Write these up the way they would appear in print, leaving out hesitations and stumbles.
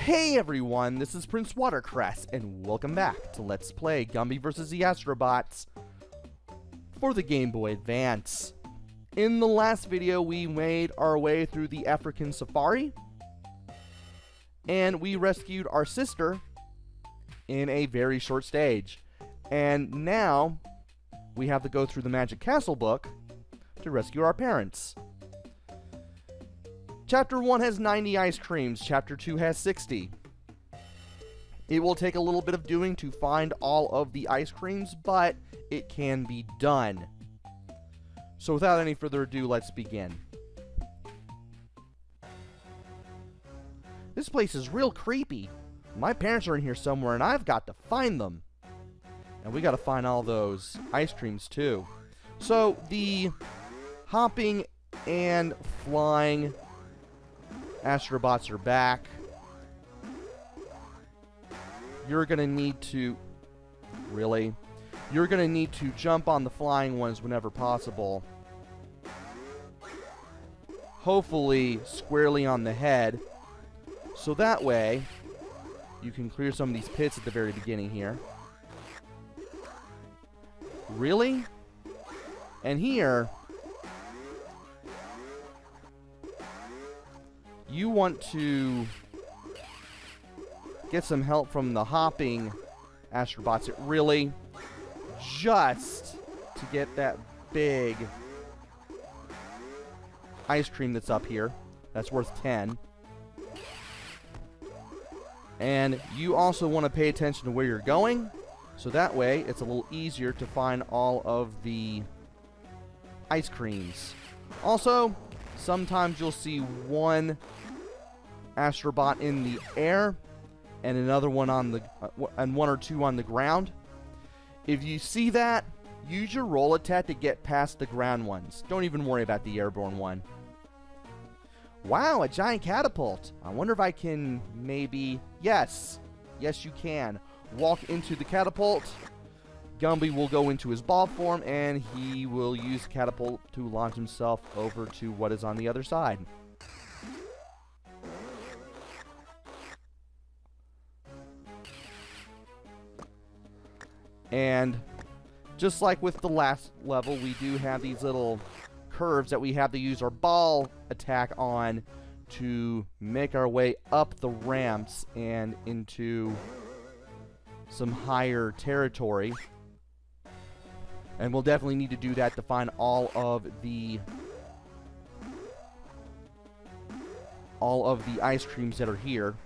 Hey everyone, this is PrinceWatercress, and welcome back to Let's Play Gumby vs. the Astrobots for the Game Boy Advance. In the last video, we made our way through the African safari, and we rescued our sister in a very short stage. And now, we have to go through the Magic Castle book to rescue our parents. Chapter 1 has 90 ice creams, Chapter 2 has 60. It will take a little bit of doing to find all of the ice creams, but it can be done. So without any further ado, let's begin. This place is real creepy. My parents are in here somewhere and I've got to find them. And we got to find all those ice creams too. So the hopping and flying Astrobots are back. You're gonna need to... Really? You're gonna need to jump on the flying ones whenever possible. Hopefully squarely on the head. So that way, you can clear some of these pits at the very beginning here. Really? And here... you want to get some help from the hopping Astrobots. It really just to get that big ice cream that's up here. That's worth 10. And you also want to pay attention to where you're going, so that way it's a little easier to find all of the ice creams. Also, sometimes you'll see one Astrobot in the air and another one on the and one or two on the ground. If you see that, use your roll attack to get past the ground ones. Don't even worry about the airborne one. Wow, a giant catapult. I wonder if I can maybe... Yes, you can. Walk into the catapult. Gumby will go into his ball form and he will use catapult to launch himself over to what is on the other side. And just like with the last level, we do have these little curves that we have to use our ball attack on to make our way up the ramps and into some higher territory. And we'll definitely need to do that to find all of the ice creams that are here.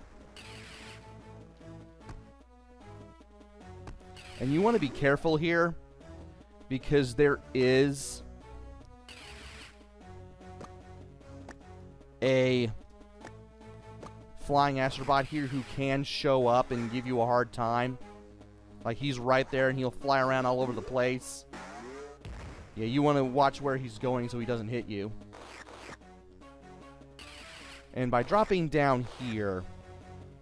And you want to be careful here because there is a flying Astrobot here who can show up and give you a hard time. Like, he's right there and he'll fly around all over the place. Yeah, you want to watch where he's going so he doesn't hit you. And by dropping down here,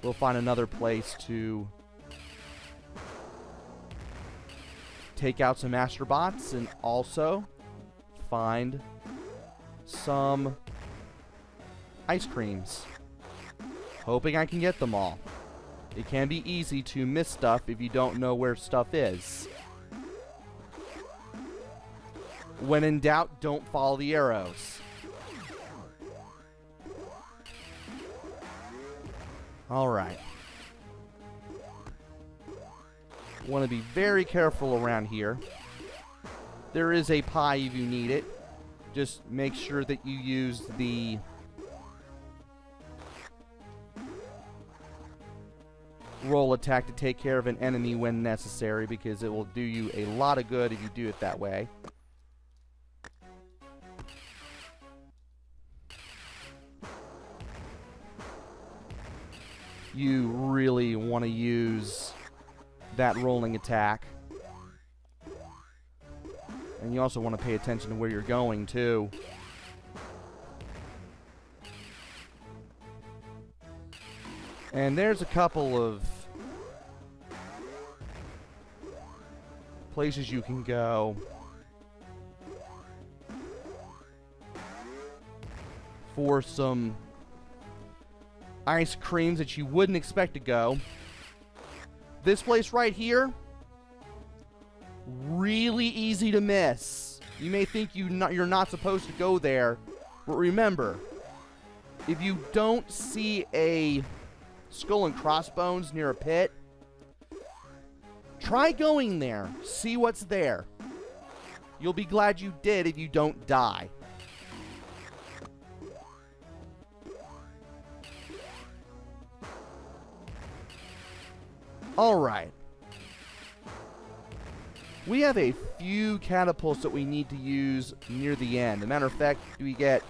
we'll find another place to take out some Astrobots and also find some ice creams. Hoping I can get them all. It can be easy to miss stuff if you don't know where stuff is. When in doubt, don't follow the arrows. Alright. Want to be very careful around here. There is a pie if you need it. Just make sure that you use the roll attack to take care of an enemy when necessary, because it will do you a lot of good if you do it that way. You really want to use that rolling attack. And you also want to pay attention to where you're going too. And there's a couple of places you can go for some ice creams that you wouldn't expect to go. This place right here, really easy to miss. You may think you're not supposed to go there, but remember, if you don't see a skull and crossbones near a pit, try going there. See what's there. You'll be glad you did if you don't die. Alright. We have a few catapults that we need to use near the end. As a matter of fact, we get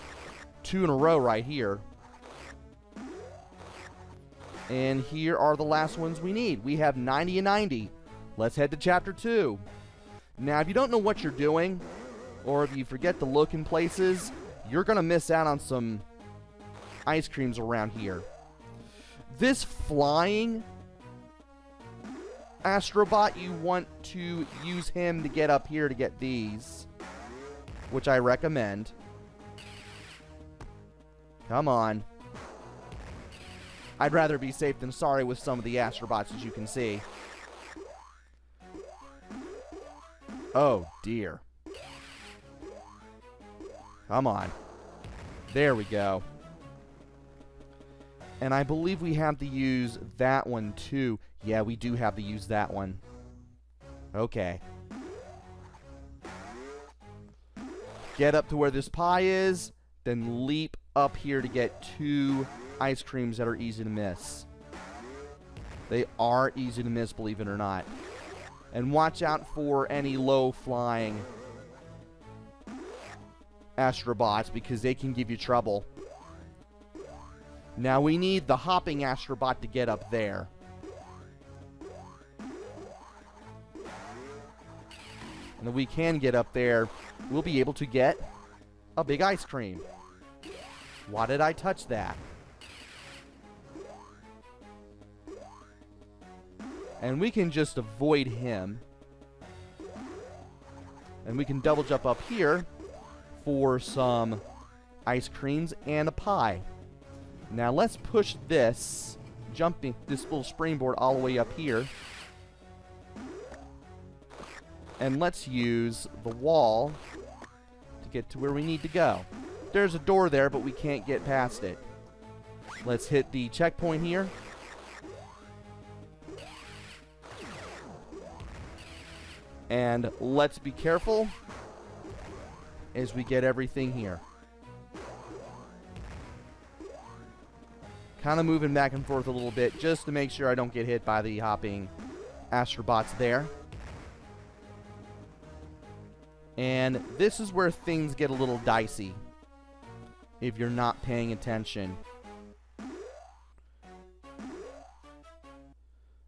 2 in a row right here. And here are the last ones we need. We have 90 and 90. Let's head to Chapter 2. Now, if you don't know what you're doing, or if you forget to look in places, you're going to miss out on some ice creams around here. This flying Astrobot, you want to use him to get up here to get these, which I recommend. Come on. I'd rather be safe than sorry with some of the Astrobots, as you can see. Oh, dear. Come on. There we go. And I believe we have to use that one, too. Yeah, we do have to use that one. Okay. Get up to where this pie is, then leap up here to get 2 ice creams that are easy to miss. They are easy to miss, believe it or not. And watch out for any low-flying Astrobots, because they can give you trouble. Now we need the hopping Astrobot to get up there. And if we can get up there, we'll be able to get a big ice cream. Why did I touch that? And we can just avoid him. And we can double jump up here for some ice creams and a pie. Now let's push this, jumping this little springboard all the way up here. And let's use the wall to get to where we need to go. There's a door there, but we can't get past it. Let's hit the checkpoint here. And let's be careful as we get everything here. Kind of moving back and forth a little bit just to make sure I don't get hit by the hopping Astrobots there. And this is where things get a little dicey if you're not paying attention.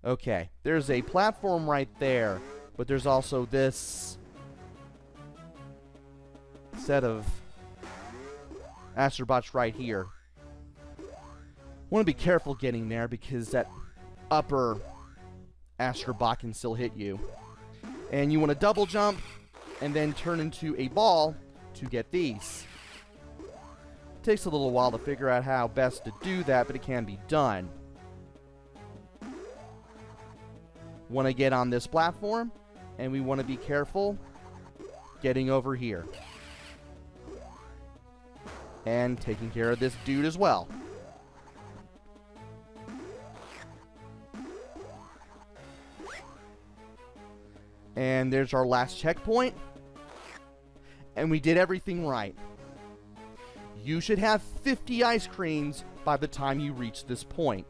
Okay, there's a platform right there, but there's also this set of Astrobots right here. Want to be careful getting there because that upper Astrobot can still hit you. And you want to double jump and then turn into a ball to get these. Takes a little while to figure out how best to do that, but it can be done. Want to get on this platform, and we want to be careful getting over here. And taking care of this dude as well. And there's our last checkpoint. And we did everything right. You should have 50 ice creams by the time you reach this point.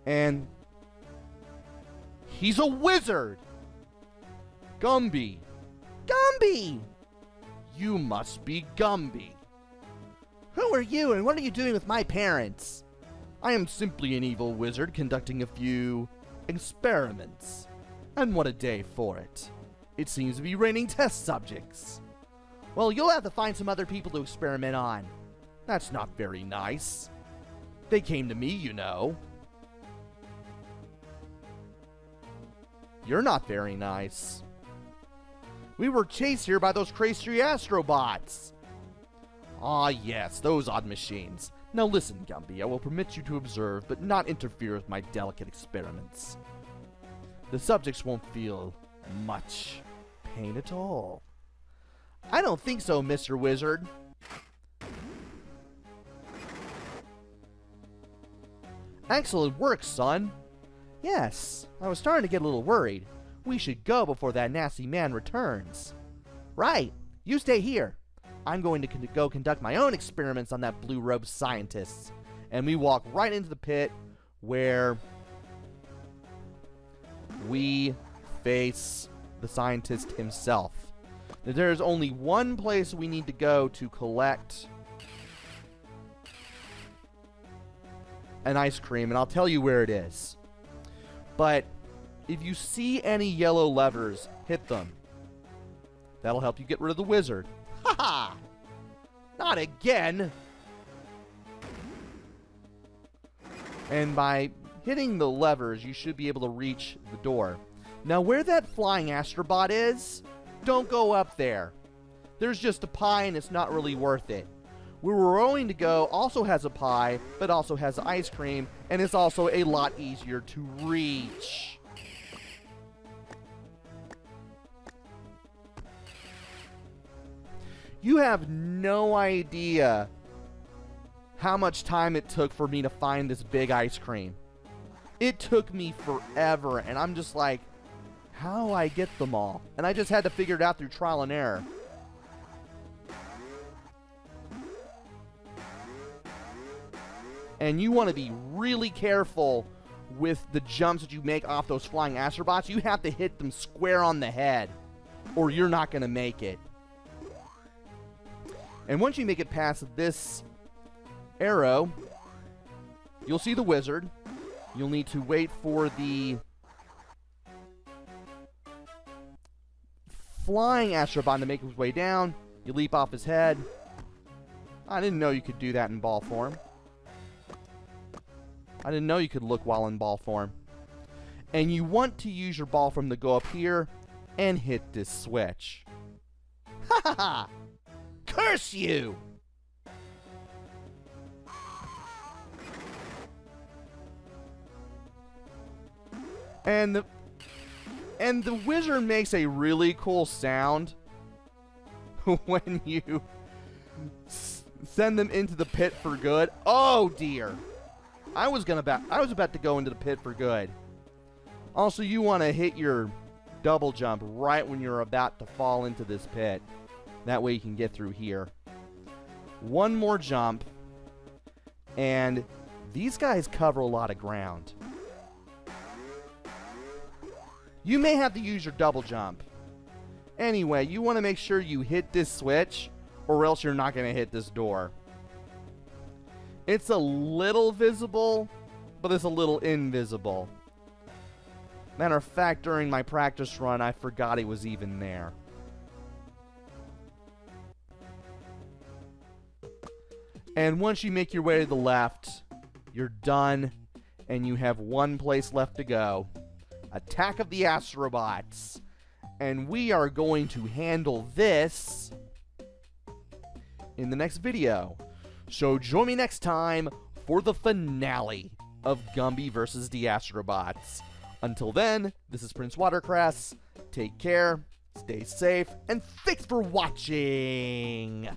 And he's a wizard! Gumby! Gumby! You must be Gumby. Who are you and what are you doing with my parents? I am simply an evil wizard conducting a few experiments. And what a day for it. It seems to be raining test subjects. Well, you'll have to find some other people to experiment on. That's not very nice. They came to me, you know. You're not very nice. We were chased here by those crazy Astrobots. Ah, yes, those odd machines. Now listen, Gumby, I will permit you to observe, but not interfere with my delicate experiments. The subjects won't feel much pain at all. I don't think so, Mr. Wizard. Excellent work, son. Yes, I was starting to get a little worried. We should go before that nasty man returns. Right, you stay here. I'm going to go conduct my own experiments on that blue-robed scientist. And we walk right into the pit where we face the scientist himself. There's only one place we need to go to collect an ice cream, and I'll tell you where it is. But if you see any yellow levers, hit them. That'll help you get rid of the wizard. Ha ha! Not again! And by hitting the levers, you should be able to reach the door. Now, where that flying Astrobot is, don't go up there. There's just a pie, and it's not really worth it. Where we're going to go also has a pie, but also has ice cream, and it's also a lot easier to reach. You have no idea how much time it took for me to find this big ice cream. It took me forever, and I'm just like, how do I get them all? And I just had to figure it out through trial and error. And you want to be really careful with the jumps that you make off those flying Astrobots. You have to hit them square on the head, or you're not going to make it. And once you make it past this arrow, you'll see the wizard. You'll need to wait for the flying Astrobot to make his way down. You leap off his head. I didn't know you could do that in ball form. I didn't know you could look while in ball form. And you want to use your ball form to go up here and hit this switch. Ha ha ha! Curse you! And the wizard makes a really cool sound when you send them into the pit for good. Oh dear. I was about to go into the pit for good. Also, you want to hit your double jump right when you're about to fall into this pit. That way you can get through here. One more jump. And these guys cover a lot of ground. You may have to use your double jump. Anyway, you want to make sure you hit this switch, or else you're not going to hit this door. It's a little visible, but it's a little invisible. Matter of fact, during my practice run, I forgot it was even there. And once you make your way to the left, you're done, and you have one place left to go. Attack of the Astrobots. And we are going to handle this in the next video. So join me next time for the finale of Gumby vs. the Astrobots. Until then, this is PrinceWatercress. Take care, stay safe, and thanks for watching!